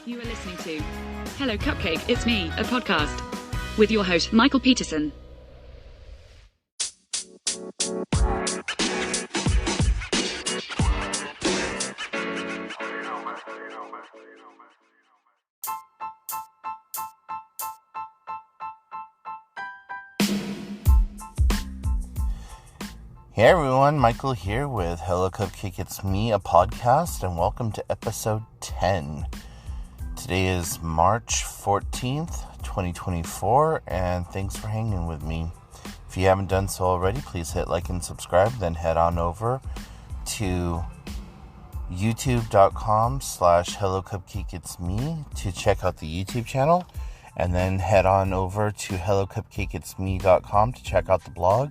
You are listening to Hello Cupcake, It's Me, a podcast with your host, Michael Peterson. Hey everyone, Michael here with Hello Cupcake, It's Me, a podcast, and welcome to episode 10. Today is March 14th, 2024, and thanks for hanging with me. If you haven't done so already, please hit like and subscribe, then head on over to youtube.com/hellocupcakeitsme to check out the YouTube channel, and then head on over to hellocupcakeitsme.com to check out the blog.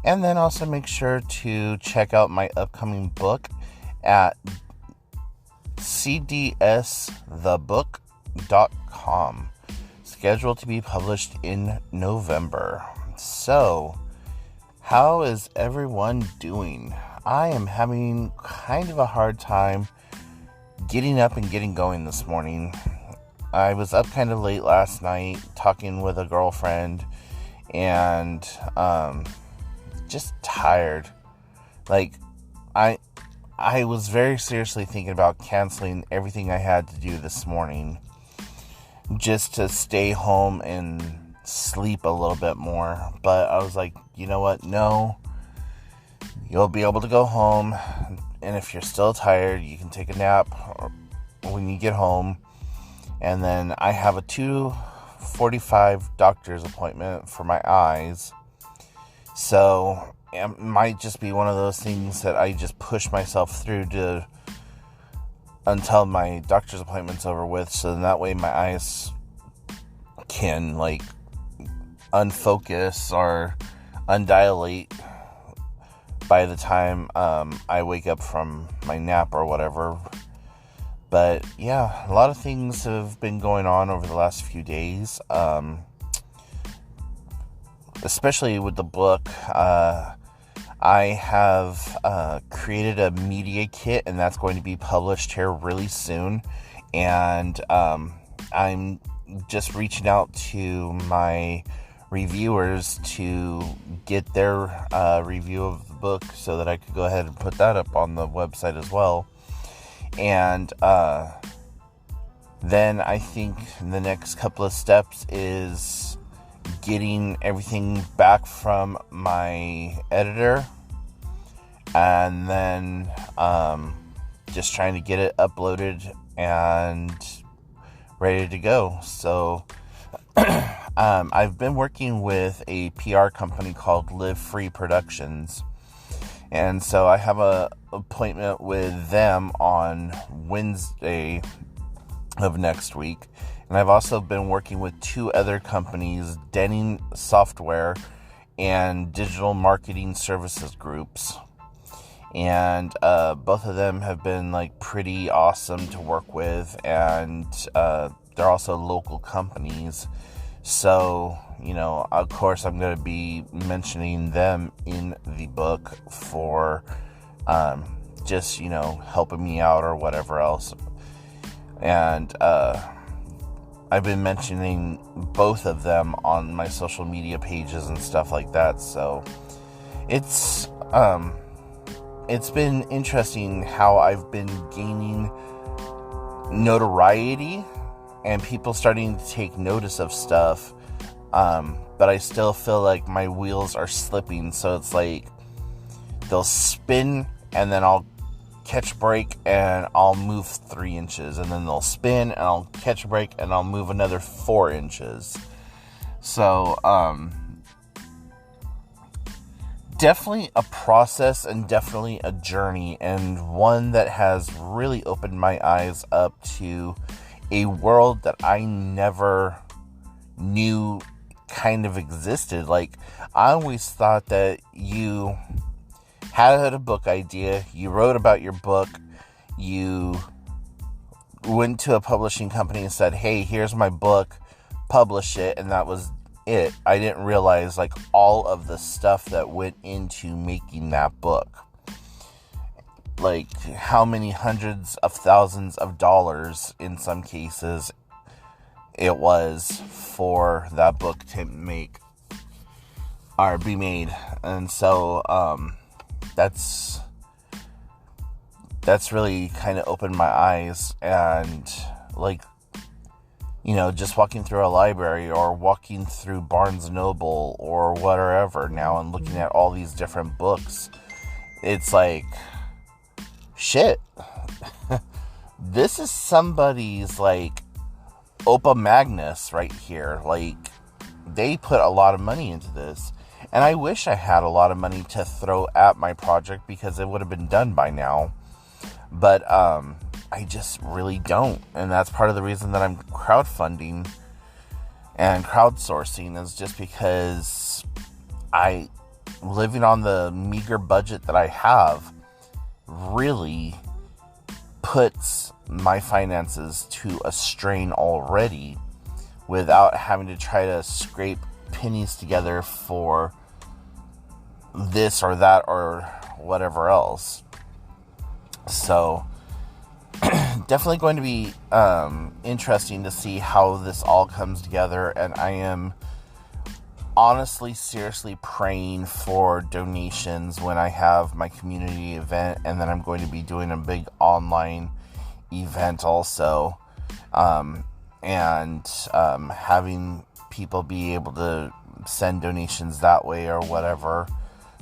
And then also make sure to check out my upcoming book at cdsthebook.com. Scheduled to be published in November. So, how is everyone doing? I am having kind of a hard time getting up and getting going this morning. I was up kind of late last night talking with a girlfriend and, just tired. Like, I was very seriously thinking about canceling everything I had to do this morning just to stay home and sleep a little bit more. But I was like, you know what? No. You'll be able to go home, and if you're still tired, you can take a nap when you get home. And then I have a 2:45 doctor's appointment for my eyes. So, it might just be one of those things that I just push myself through until my doctor's appointment's over with, so that way my eyes can, unfocus or undilate by the time I wake up from my nap or whatever. But, yeah, a lot of things have been going on over the last few days. Especially with the book, I have created a media kit, and that's going to be published here really soon. And I'm just reaching out to my reviewers to get their review of the book so that I could go ahead and put that up on the website as well. And then I think the next couple of steps is getting everything back from my editor, and then just trying to get it uploaded and ready to go. So I've been working with a PR company called Live Free Productions, and so I have an appointment with them on Wednesday of next week. And I've also been working with two other companies, Denning Software and Digital Marketing Services Groups. And both of them have been pretty awesome to work with, and they're also local companies. So, of course I'm going to be mentioning them in the book for just, helping me out or whatever else. And I've been mentioning both of them on my social media pages and stuff like that. So it's been interesting how I've been gaining notoriety and people starting to take notice of stuff. But I still feel like my wheels are slipping. So it's like they'll spin and then I'll catch a break and I'll move 3 inches, and then they'll spin and I'll catch a break and I'll move another 4 inches. So definitely a process and definitely a journey, and one that has really opened my eyes up to a world that I never knew kind of existed. I always thought that you had a book idea, you wrote about your book, you went to a publishing company and said, hey, here's my book, publish it, and that was it. I didn't realize all of the stuff that went into making that book. like how many hundreds of thousands of dollars in some cases it was for that book to make or be made. And so that's really kind of opened my eyes. And like, you know, just walking through a library or walking through Barnes & Noble or whatever now and looking at all these different books, it's like, shit, this is somebody's like Opa Magnus right here. Like, they put a lot of money into this, and I wish I had a lot of money to throw at my project because it would have been done by now, but I just really don't. And that's part of the reason that I'm crowdfunding and crowdsourcing, is just because living on the meager budget that I have really puts my finances to a strain already without having to try to scrape pennies together for this or that or whatever else. So definitely going to be interesting to see how this all comes together, and I am honestly seriously praying for donations when I have my community event, and then I'm going to be doing a big online event also, and having people be able to send donations that way or whatever.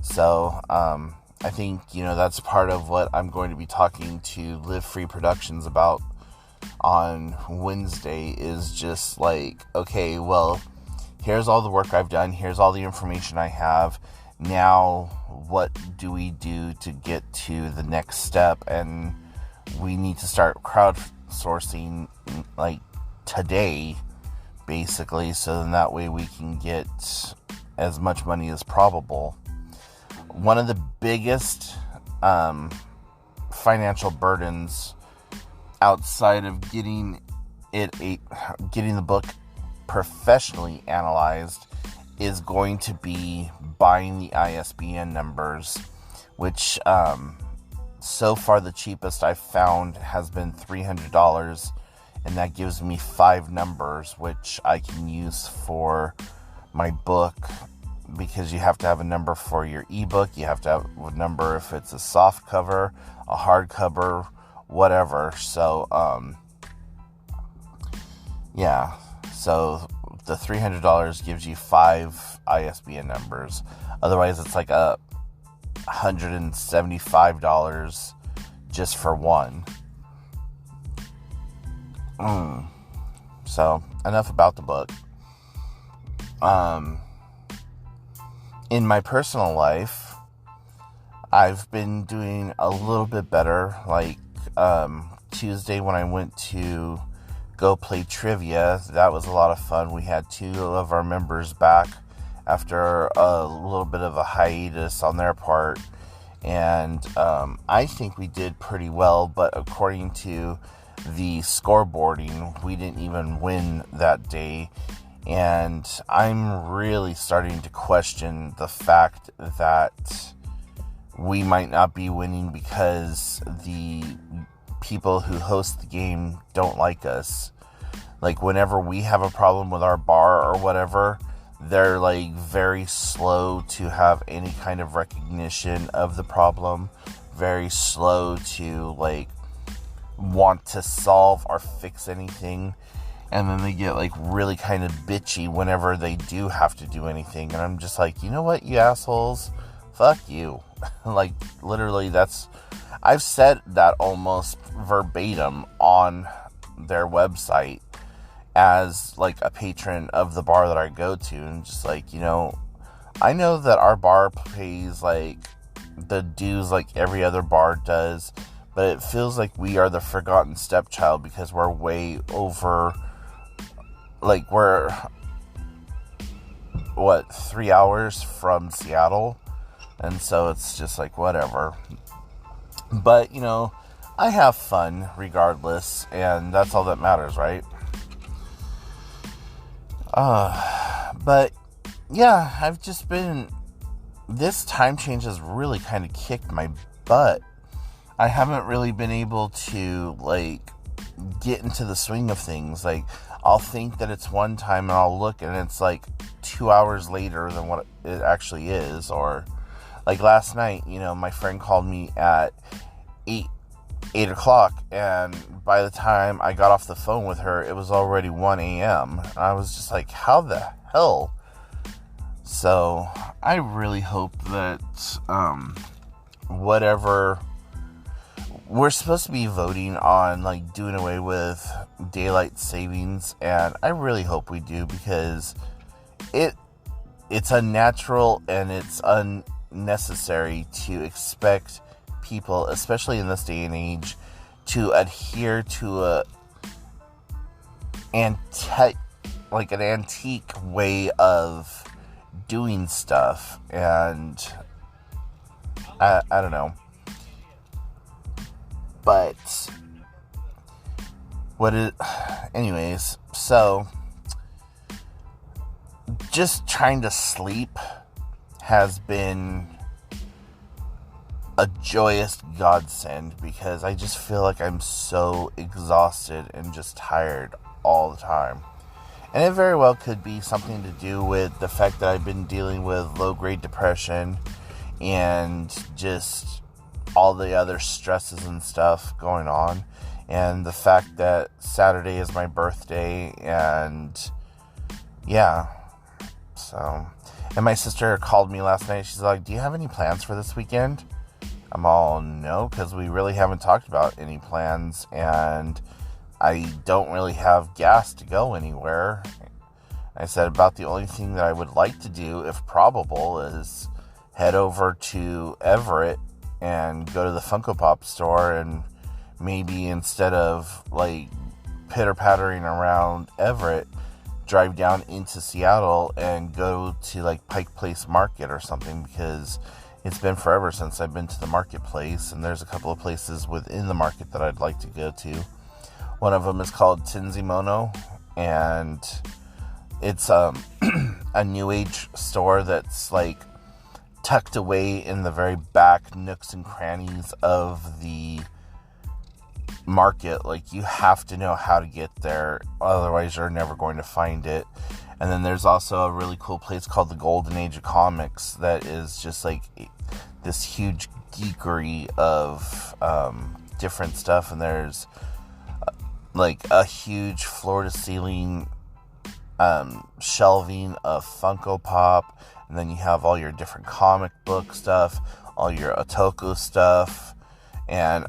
So I think, you know, that's part of what I'm going to be talking to Live Free Productions about on Wednesday, is just like, okay, well, here's all the work I've done, here's all the information I have, now what do we do to get to the next step? And we need to start crowdsourcing like today, basically, so then that way we can get as much money as probable. One of the biggest financial burdens outside of getting the book professionally analyzed is going to be buying the ISBN numbers, which so far the cheapest I've found has been $300, and that gives me 5 numbers, which I can use for my book, because you have to have a number for your ebook, you have to have a number if it's a soft cover, a hard cover, whatever. So yeah, so the $300 gives you 5 ISBN numbers. Otherwise it's like $175 just for one. So enough about the book. In my personal life, I've been doing a little bit better. Like Tuesday when I went to go play trivia, that was a lot of fun. We had 2 of our members back after a little bit of a hiatus on their part, and I think we did pretty well, but according to the scoreboarding, we didn't even win that day. And I'm really starting to question the fact that we might not be winning because the people who host the game don't like us. Like, whenever we have a problem with our bar or whatever, they're like very slow to have any kind of recognition of the problem, very slow to like want to solve or fix anything. And then they get like really kind of bitchy whenever they do have to do anything. And I'm just like, you know what, you assholes? Fuck you. Like, literally, I've said that almost verbatim on their website as like a patron of the bar that I go to. And just like, you know, I know that our bar pays like the dues like every other bar does, but it feels like we are the forgotten stepchild because we're way over. Like, we're, 3 hours from Seattle? And so it's just like, whatever. But, you know, I have fun regardless, and that's all that matters, right? But, yeah, I've just been, this time change has really kind of kicked my butt. I haven't really been able to, like, get into the swing of things. Like, I'll think that it's one time and I'll look and it's like 2 hours later than what it actually is. Or like last night, my friend called me at 8 o'clock, and by the time I got off the phone with her, it was already 1 a.m. I was just like, how the hell? So I really hope that whatever we're supposed to be voting on, like, doing away with daylight savings, and I really hope we do, because it's unnatural and it's unnecessary to expect people, especially in this day and age, to adhere to an antique way of doing stuff. And I don't know. But anyways, so just trying to sleep has been a joyous godsend, because I just feel like I'm so exhausted and just tired all the time. And it very well could be something to do with the fact that I've been dealing with low-grade depression and just all the other stresses and stuff going on, and the fact that Saturday is my birthday, and yeah, so, and my sister called me last night. She's like, do you have any plans for this weekend? I'm all, no, because we really haven't talked about any plans, and I don't really have gas to go anywhere. I said about the only thing that I would like to do, if probable, is head over to Everett and go to the Funko Pop store, and maybe instead of, like, pitter-pattering around Everett, drive down into Seattle and go to, like, Pike Place Market or something, because it's been forever since I've been to the marketplace, and there's a couple of places within the market that I'd like to go to. One of them is called Tinzimono, and it's a new age store that's, like, tucked away in the very back nooks and crannies of the market. Like, you have to know how to get there, otherwise you're never going to find it. And then there's also a really cool place called the Golden Age of Comics that is just like this huge geekery of different stuff. And there's like a huge floor-to-ceiling shelving of Funko Pop. And then you have all your different comic book stuff, all your Otaku stuff, and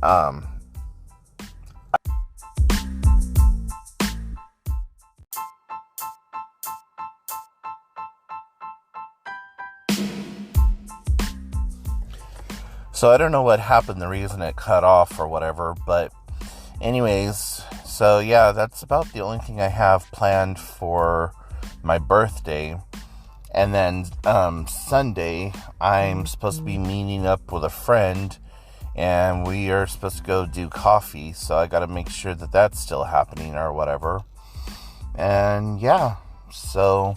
so I don't know what happened, the reason it cut off or whatever, but anyways, so yeah, that's about the only thing I have planned for my birthday. And then Sunday, I'm supposed to be meeting up with a friend, and we are supposed to go do coffee, so I gotta make sure that that's still happening or whatever. And yeah, so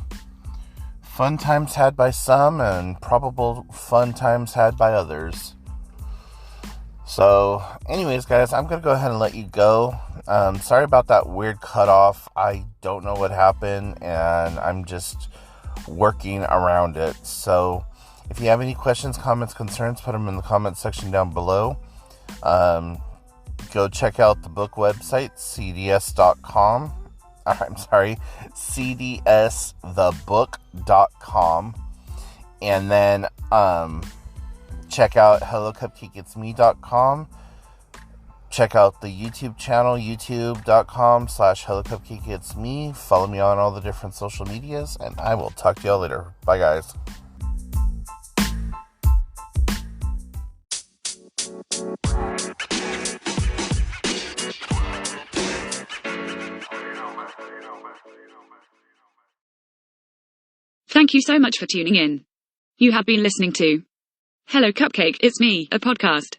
fun times had by some, and probable fun times had by others. So, anyways, guys, I'm going to go ahead and let you go. Sorry about that weird cutoff. I don't know what happened, and I'm just working around it. So, if you have any questions, comments, concerns, put them in the comment section down below. Go check out the book website, cdsthebook.com. And then, check out hellocupcakeitsme.com. Check out the YouTube channel, youtube.com/hellocupcakeitsme. Follow me on all the different social medias, and I will talk to y'all later. Bye, guys. Thank you so much for tuning in. You have been listening to Hello Cupcake, It's Me, a podcast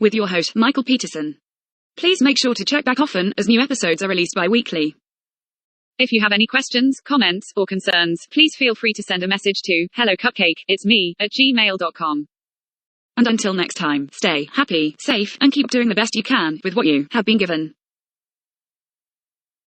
with your host, Michael Peterson. Please make sure to check back often, as new episodes are released bi-weekly. If you have any questions, comments, or concerns, please feel free to send a message to hellocupcakeitsme@gmail.com. And until next time, stay happy, safe, and keep doing the best you can with what you have been given.